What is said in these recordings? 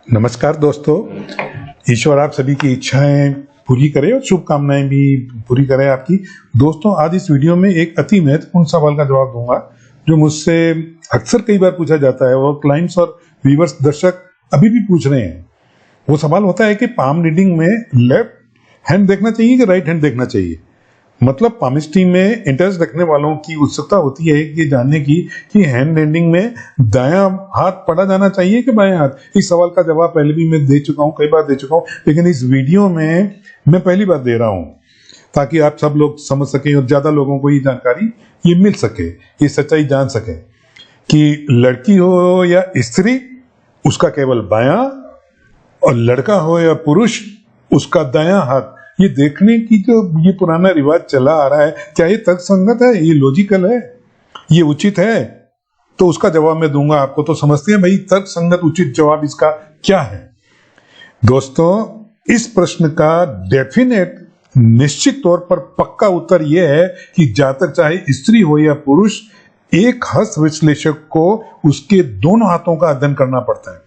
नमस्कार दोस्तों, ईश्वर आप सभी की इच्छाएं पूरी करे और शुभकामनाएं भी पूरी करे आपकी। दोस्तों, आज इस वीडियो में एक अति महत्वपूर्ण सवाल का जवाब दूंगा जो मुझसे अक्सर कई बार पूछा जाता है। वो क्लाइंट्स और व्यूअर्स दर्शक अभी भी पूछ रहे हैं। वो सवाल होता है कि पाम रीडिंग में लेफ्ट हैंड देखना चाहिए कि राइट हैंड देखना चाहिए। मतलब पामिस्ट्री में इंटरेस्ट रखने वालों की उत्सुकता होती है ये जानने की कि हैंड रीडिंग में दायां हाथ पढ़ा जाना चाहिए कि बायां हाथ। इस सवाल का जवाब पहले भी मैं दे चुका हूं, कई बार दे चुका हूं, लेकिन इस वीडियो में मैं पहली बार दे रहा हूं ताकि आप सब लोग समझ सकें और ज्यादा लोगों को ये जानकारी ये मिल सके, ये सच्चाई जान सके कि लड़की हो या स्त्री उसका केवल बायां और लड़का हो या पुरुष उसका दायां हाथ। ये देखने की जो ये पुराना रिवाज चला आ रहा है, क्या ये तर्कसंगत है, ये लॉजिकल है, ये उचित है? तो उसका जवाब मैं दूंगा आपको। तो समझते हैं भाई तर्कसंगत उचित जवाब इसका क्या है। दोस्तों, इस प्रश्न का डेफिनेट निश्चित तौर पर पक्का उत्तर यह है कि जहां तक चाहे स्त्री हो या पुरुष, एक हस्त विश्लेषक को उसके दोनों हाथों का अध्ययन करना पड़ता है।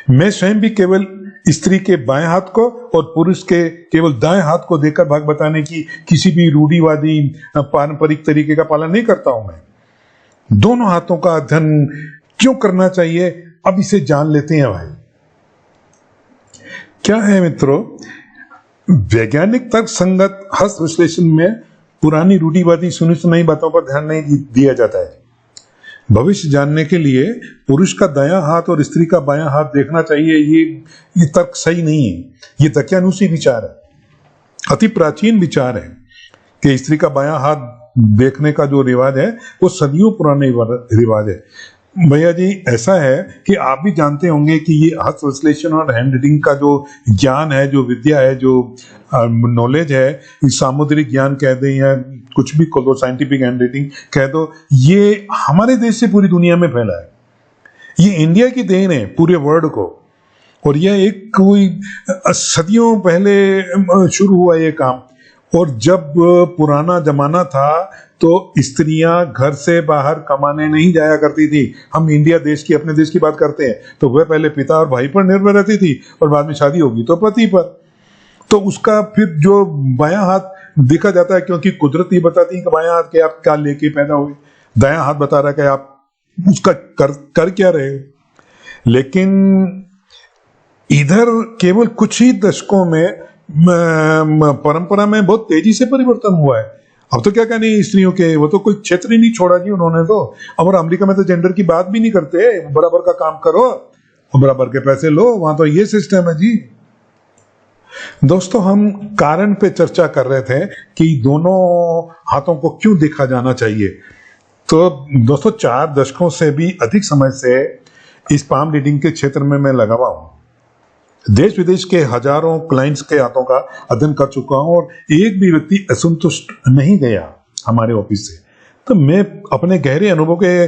मैं स्वयं भी केवल स्त्री के बाएं हाथ को और पुरुष के केवल दाएं हाथ को देकर भाग बताने की किसी भी रूढ़िवादी पारंपरिक तरीके का पालन नहीं करता हूं। मैं दोनों हाथों का अध्ययन क्यों करना चाहिए, अब इसे जान लेते हैं भाई। क्या है मित्रों, वैज्ञानिक तर्क संगत हस्त विश्लेषण में पुरानी रूढ़िवादी सुनी सुनाई बातों पर ध्यान नहीं दिया जाता है। भविष्य जानने के लिए पुरुष का दायां हाथ और स्त्री का बायां हाथ देखना चाहिए, ये तर्क सही नहीं है। ये दकियानुसी विचार है, अति प्राचीन विचार है कि स्त्री का बायां हाथ देखने का जो रिवाज है वो सदियों पुराने रिवाज है। भैया जी, ऐसा है कि आप भी जानते होंगे कि ये हस्त विश्लेषण और हैंड रीडिंग का जो ज्ञान है, जो विद्या है, जो नॉलेज है, सामुद्रिक ज्ञान कह दें या कुछ भी कह दो, साइंटिफिक हैंड रीडिंग कह दो, ये हमारे देश से पूरी दुनिया में फैला है। ये इंडिया की देन है पूरे वर्ल्ड को, और यह एक कोई सदियों पहले शुरू हुआ ये काम। और जब पुराना जमाना था तो स्त्रियां घर से बाहर कमाने नहीं जाया करती थी। हम इंडिया देश की, अपने देश की बात करते हैं, तो वह पहले पिता और भाई पर निर्भर रहती थी और बाद में शादी होगी तो पति पर। तो उसका फिर जो बायां हाथ देखा जाता है, क्योंकि कुदरत ही बताती है कि बायां हाथ के आप क्या लेके पैदा हुए, दायां हाथ बता रहा है कि आप उसका कर क्या रहे हो। लेकिन इधर केवल कुछ ही दशकों में परंपरा में बहुत तेजी से परिवर्तन हुआ है। अब तो क्या कहने स्त्रियों के, वो तो कोई क्षेत्र ही नहीं छोड़ा जी उन्होंने तो। अब अमेरिका में तो जेंडर की बात भी नहीं करते, बराबर का काम करो और बराबर के पैसे लो, वहां तो ये सिस्टम है जी। दोस्तों, हम कारण पे चर्चा कर रहे थे कि दोनों हाथों को क्यों देखा जाना चाहिए। तो दोस्तों, 4 दशकों से भी अधिक समय से इस पाम रीडिंग के क्षेत्र में मैं लगा हुआ हूं। देश विदेश के हजारों क्लाइंट्स के हाथों का अध्ययन कर चुका हूं और एक भी व्यक्ति असंतुष्ट नहीं गया हमारे ऑफिस से। तो मैं अपने गहरे अनुभव के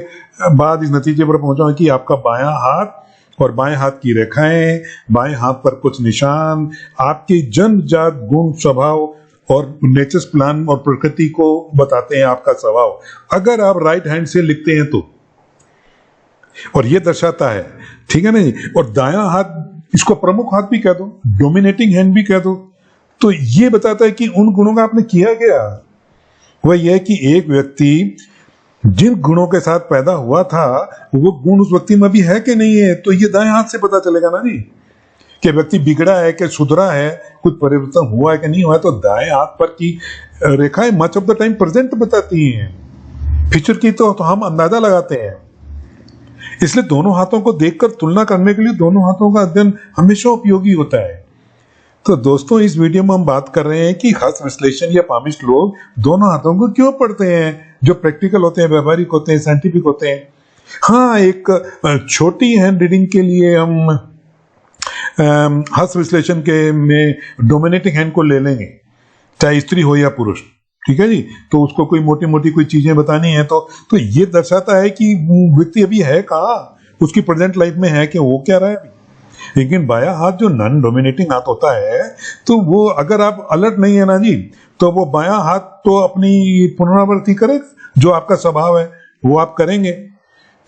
बाद इस नतीजे पर पहुंचा हूं कि आपका बायां हाथ और बाएं हाथ की रेखाएं, बाएं हाथ पर कुछ निशान आपके जन्मजात गुण, स्वभाव और नेचर्स प्लान और प्रकृति को बताते हैं, आपका स्वभाव। अगर आप राइट हैंड से लिखते हैं तो, और ये दर्शाता है, ठीक है ना जी। और दायां हाथ, इसको प्रमुख हाथ भी कह दो, डोमिनेटिंग हैंड भी कह दो, तो ये बताता है कि उन गुणों का आपने किया क्या। वह यह कि एक व्यक्ति जिन गुणों के साथ पैदा हुआ था वो गुण उस व्यक्ति में भी है कि नहीं है। तो ये दाएं हाथ से पता चलेगा ना जी कि व्यक्ति बिगड़ा है कि सुधरा है, कुछ परिवर्तन हुआ है कि नहीं हुआ है। तो दाएं हाथ पर की रेखाएं much of the time present बताती हैं, फ्यूचर की तो हम अंदाजा लगाते हैं। इसलिए दोनों हाथों को देखकर तुलना करने के लिए दोनों हाथों का अध्ययन हमेशा उपयोगी होता है। तो दोस्तों, इस वीडियो में हम बात कर रहे हैं कि हस्त विश्लेषण या पामिस्ट लोग दोनों हाथों को क्यों पढ़ते हैं, जो प्रैक्टिकल होते हैं, व्यवहारिक होते हैं, साइंटिफिक होते हैं। हाँ, एक छोटी हैंड रीडिंग के लिए हम हस्त विश्लेषण के में डोमिनेटिंग हैंड को ले लेंगे, चाहे स्त्री हो या पुरुष, ठीक है जी। तो उसको कोई मोटी मोटी कोई चीजें बतानी है तो ये दर्शाता है कि व्यक्ति अभी है कहाँ, उसकी प्रेजेंट लाइफ में है कि वो क्या रहा है अभी। लेकिन बायां हाथ जो नॉन डोमिनेटिंग हाथ होता है, तो वो अगर आप अलर्ट नहीं है ना जी, तो वो बायां हाथ तो अपनी पुनरावृत्ति करेगा, जो आपका स्वभाव है वो आप करेंगे।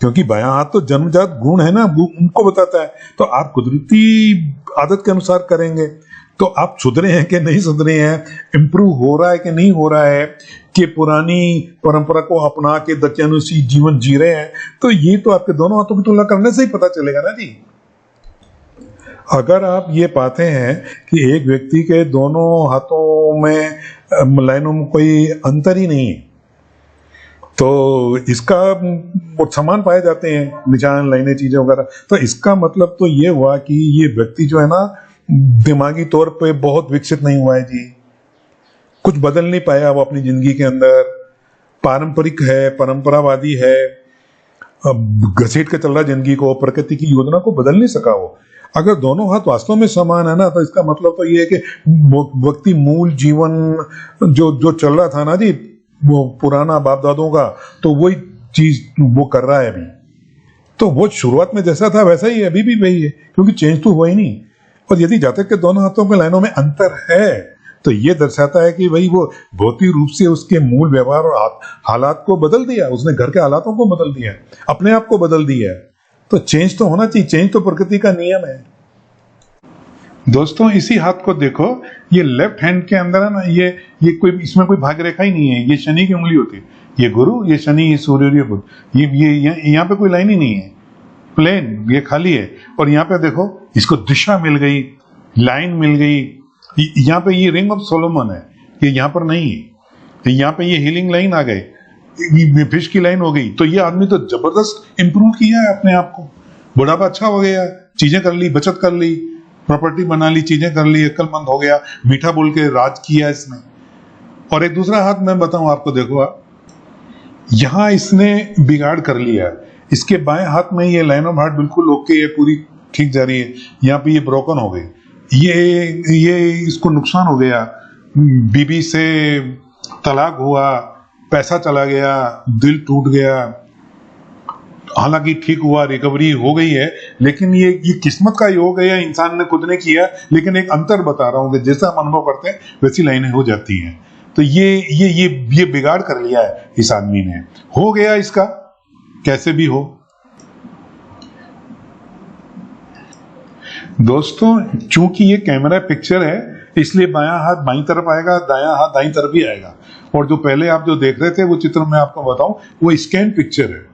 क्योंकि बायां हाथ तो जन्मजात गुण है ना, उनको बताता है। तो आप कुदरती आदत के अनुसार करेंगे तो आप सुधरे हैं कि नहीं सुधरे हैं, इम्प्रूव हो रहा है कि नहीं हो रहा है, कि पुरानी परंपरा को अपना के दक्यानुसी जीवन जी रहे हैं, तो ये तो आपके दोनों हाथों की तुलना करने से ही पता चलेगा ना जी। अगर आप ये पाते हैं कि एक व्यक्ति के दोनों हाथों में लाइनों में कोई अंतर ही नहीं है, तो इसका वो समान पाए जाते हैं निशान, लाइनें, चीजें वगैरह, तो इसका मतलब तो ये हुआ कि ये व्यक्ति जो है ना दिमागी तौर पे बहुत विकसित नहीं हुआ है जी, कुछ बदल नहीं पाया वो अपनी जिंदगी के अंदर, पारंपरिक है, परंपरावादी है, घसीट के चल रहा जिंदगी को, प्रकृति की योजना को बदल नहीं सका वो। अगर दोनों हाथ वास्तव में समान है ना, तो इसका मतलब तो ये है कि व्यक्ति मूल जीवन जो चल रहा था ना जी, वो पुराना बाप दादों का, तो वही चीज वो कर रहा है अभी। तो वो शुरुआत में जैसा था वैसा ही अभी भी वही है, क्योंकि चेंज तो हुआ ही नहीं। और यदि जातक के दोनों हाथों के लाइनों में अंतर है तो ये दर्शाता है कि भाई वो भौतिक रूप से उसके मूल व्यवहार और हालात को बदल दिया, उसने घर के हालातों को बदल दिया, अपने आप को बदल दिया। तो चेंज तो होना चाहिए, चेंज तो प्रकृति का नियम है। दोस्तों इसी हाथ को देखो, ये लेफ्ट हैंड के अंदर है ना, ये कोई इसमें कोई भाग रेखा ही नहीं है, ये शनि की उंगली होती है, ये गुरु, ये शनि, ये सूर्य, ये बुध, ये यहाँ पे कोई लाइन ही नहीं है, प्लेन, ये खाली है। और यहाँ पे देखो इसको दिशा मिल गई, लाइन मिल गई, यहाँ पे ये रिंग ऑफ सोलोमन है, ये यहाँ पर नहीं है, तो यहाँ पे ये हीलिंग लाइन आ गए, फिश की लाइन हो गई। तो ये आदमी तो जबरदस्त इंप्रूव किया है अपने आप को, बुढ़ापा अच्छा हो गया, चीजें कर ली, बचत कर ली, प्रॉपर्टी बना ली, चीजें कर ली, अक्लमंद हो गया, मीठा बोल के राज किया इसने। और एक दूसरा हाथ मैं बताऊं आपको, देखो आप यहां इसने बिगाड़ कर लिया, इसके बाएं हाथ में ये लाइन ऑफ हार्ट बिल्कुल ओके है, पूरी ठीक जा रही है, यहाँ पे ये ब्रोकन हो गई, ये इसको नुकसान हो गया, बीबी से तलाक हुआ, पैसा चला गया, दिल टूट गया, हालांकि ठीक हुआ, रिकवरी हो गई है, लेकिन ये किस्मत का योग है या इंसान ने खुद ने किया। लेकिन एक अंतर बता रहा हूं कि जैसा हम अनुभव करते हैं वैसी लाइनें हो जाती हैं। तो ये बिगाड़ कर लिया है इस आदमी ने, हो गया इसका, कैसे भी हो। दोस्तों चूंकि ये कैमरा पिक्चर है, इसलिए बायां हाथ बाईं तरफ आएगा, दायां हाथ दाईं तरफ ही आएगा। और जो पहले आप जो देख रहे थे वो चित्र मैं आपको बताऊं, वो स्कैन पिक्चर है,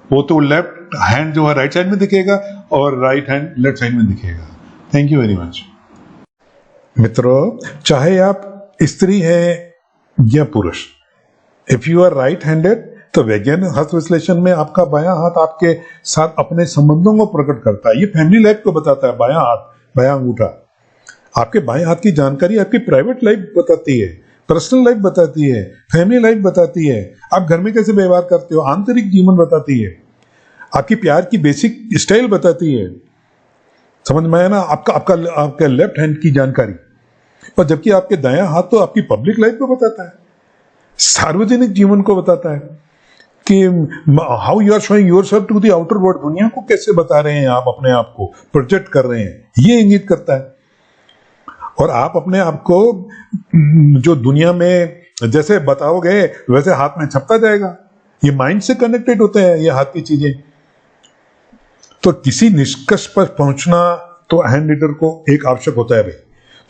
वो तो लेफ्ट हैंड जो है राइट साइड में दिखेगा और राइट हैंड लेफ्ट साइड में दिखेगा। Thank you very much. मित्रों, चाहे आप स्त्री हैं या पुरुष, if you are right handed, तो वैज्ञानिक हस्त विश्लेषण में आपका बायां हाथ आपके साथ अपने संबंधों को प्रकट करता है, ये फैमिली लाइफ को बताता है। बायां हाथ, बायां अंगूठा आपके बाएं हाथ की जानकारी आपकी प्राइवेट लाइफ बताती है, पर्सनल लाइफ बताती है, फैमिली लाइफ बताती है, आप घर में कैसे व्यवहार करते हो, आंतरिक जीवन बताती है, आपकी प्यार की बेसिक स्टाइल बताती है। समझ में आया ना, आपका लेफ्ट हैंड की जानकारी। और जबकि आपके दायां हाथ तो आपकी पब्लिक लाइफ को बताता है, सार्वजनिक जीवन को बताता है कि how you are showing yourself to the outer world, दुनिया को कैसे बता रहे हैं आप, अपने आप को प्रोजेक्ट कर रहे हैं, ये इंगित करता है। और आप अपने आप को जो दुनिया में जैसे बताओगे वैसे हाथ में छपता जाएगा, ये माइंड से कनेक्टेड होते हैं ये हाथ की चीजें। तो किसी निष्कर्ष पर पहुंचना तो हैंड रीडर को एक आवश्यक होता है भाई,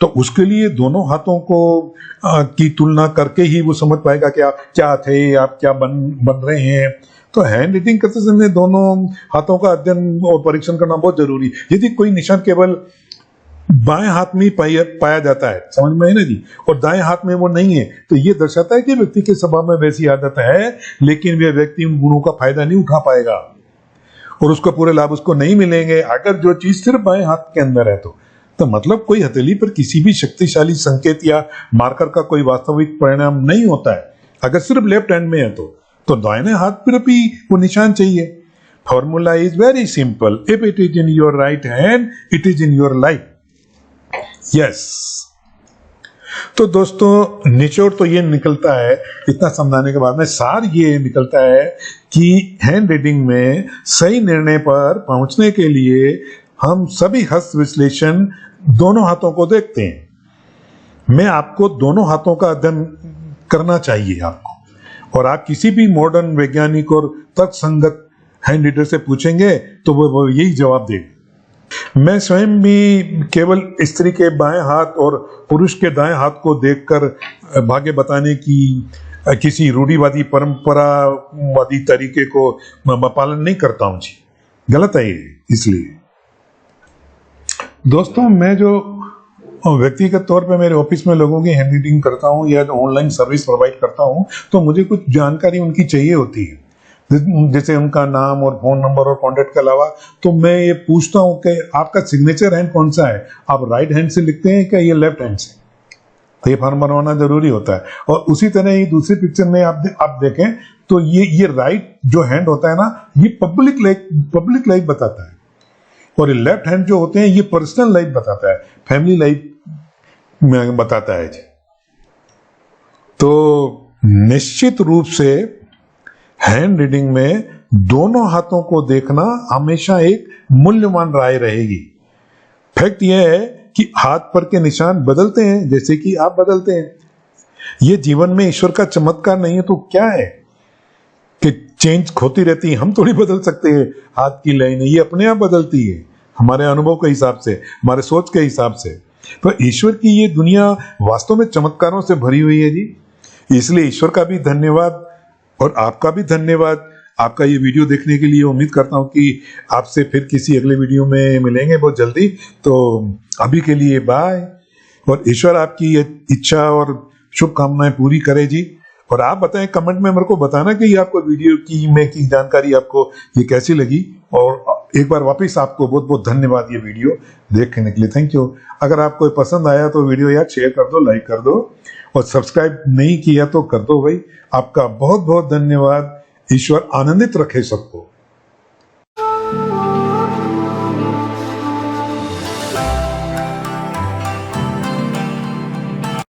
तो उसके लिए दोनों हाथों को की तुलना करके ही वो समझ पाएगा कि आप क्या थे, आप क्या बन रहे हैं। तो हैंड राइटिंग करते समय दोनों हाथों का अध्ययन और परीक्षण करना बहुत जरूरी है। यदि कोई निशान केवल बाएं हाथ में ही पाया जाता है, समझ में है ना जी, और दाएं हाथ में वो नहीं है, तो ये दर्शाता है कि व्यक्ति के स्वभाव में वैसी आदत है, लेकिन वह व्यक्ति उन गुणों का फायदा नहीं उठा पाएगा और उसको पूरे लाभ उसको नहीं मिलेंगे अगर जो चीज सिर्फ बाएं हाथ के अंदर है। तो मतलब कोई हथेली पर किसी भी शक्तिशाली संकेत या मार्कर का कोई वास्तविक परिणाम नहीं होता है अगर सिर्फ लेफ्ट हैंड में है। तो दाहिने हाथ पर भी वो निशान चाहिए। Formula is very simple, if it is in your right hand it is in your life. Yes. तो दोस्तों निचोड़ तो ये निकलता है, इतना समझाने के बाद में सार ये निकलता है कि हैंड रीडिंग में सही निर्णय पर पहुंचने के लिए हम सभी हस्त विश्लेषण दोनों हाथों को देखते हैं। मैं आपको दोनों हाथों का अध्ययन करना चाहिए आपको, और आप किसी भी मॉडर्न वैज्ञानिक और तर्कसंगत हैंड रीडर से पूछेंगे तो वो यही जवाब देगा। मैं स्वयं भी केवल स्त्री के बाएं हाथ और पुरुष के दाएं हाथ को देखकर भाग्य बताने की किसी रूढ़िवादी परंपरावादी तरीके को पालन नहीं करता हूं जी, गलत है ये। इसलिए दोस्तों, मैं जो व्यक्तिगत तौर पे मेरे ऑफिस में लोगों की हैंड रीडिंग करता हूं या ऑनलाइन सर्विस प्रोवाइड करता हूं, तो मुझे कुछ जानकारी उनकी चाहिए होती है, जैसे उनका नाम और फोन नंबर और कॉन्टेक्ट के अलावा। तो मैं ये पूछता हूं कि आपका सिग्नेचर हैंड कौन सा है, आप राइट हैंड से लिखते हैं क्या ये लेफ्ट हैंड से, तो ये फॉर्म बनवाना जरूरी होता है। और उसी तरह ही दूसरी पिक्चर में आप देखें तो ये राइट जो हैंड होता है ना, ये पब्लिक लाइफ बताता है, और ये लेफ्ट हैंड जो होते हैं ये पर्सनल लाइफ बताता है, फैमिली लाइफ में बताता है जी। तो निश्चित रूप से हैंड रीडिंग में दोनों हाथों को देखना हमेशा एक मूल्यवान राय रहेगी। फैक्ट यह है कि हाथ पर के निशान बदलते हैं जैसे कि आप बदलते हैं। ये जीवन में ईश्वर का चमत्कार नहीं है तो क्या है कि चेंज होती रहती है, हम थोड़ी बदल सकते हैं हाथ की लाइन, ये अपने आप बदलती है हमारे अनुभव के हिसाब से, हमारे सोच के हिसाब से। तो ईश्वर की ये दुनिया वास्तव में चमत्कारों से भरी हुई है जी। इसलिए ईश्वर का भी धन्यवाद और आपका भी धन्यवाद आपका ये वीडियो देखने के लिए। उम्मीद करता हूं कि आपसे फिर किसी अगले वीडियो में मिलेंगे बहुत जल्दी। तो अभी के लिए बाय, और ईश्वर आपकी ये इच्छा और शुभकामनाएं पूरी करे जी। और आप बताएं कमेंट में, मेरे को बताना कि आपको वीडियो की जानकारी आपको ये कैसी लगी। और एक बार वापस आपको बहुत बहुत धन्यवाद ये वीडियो देखने के लिए, थैंक यू। अगर आपको पसंद आया तो वीडियो यार शेयर कर दो, लाइक कर दो, और सब्सक्राइब नहीं किया तो कर दो भाई। आपका बहुत बहुत धन्यवाद। ईश्वर आनंदित रखे सबको।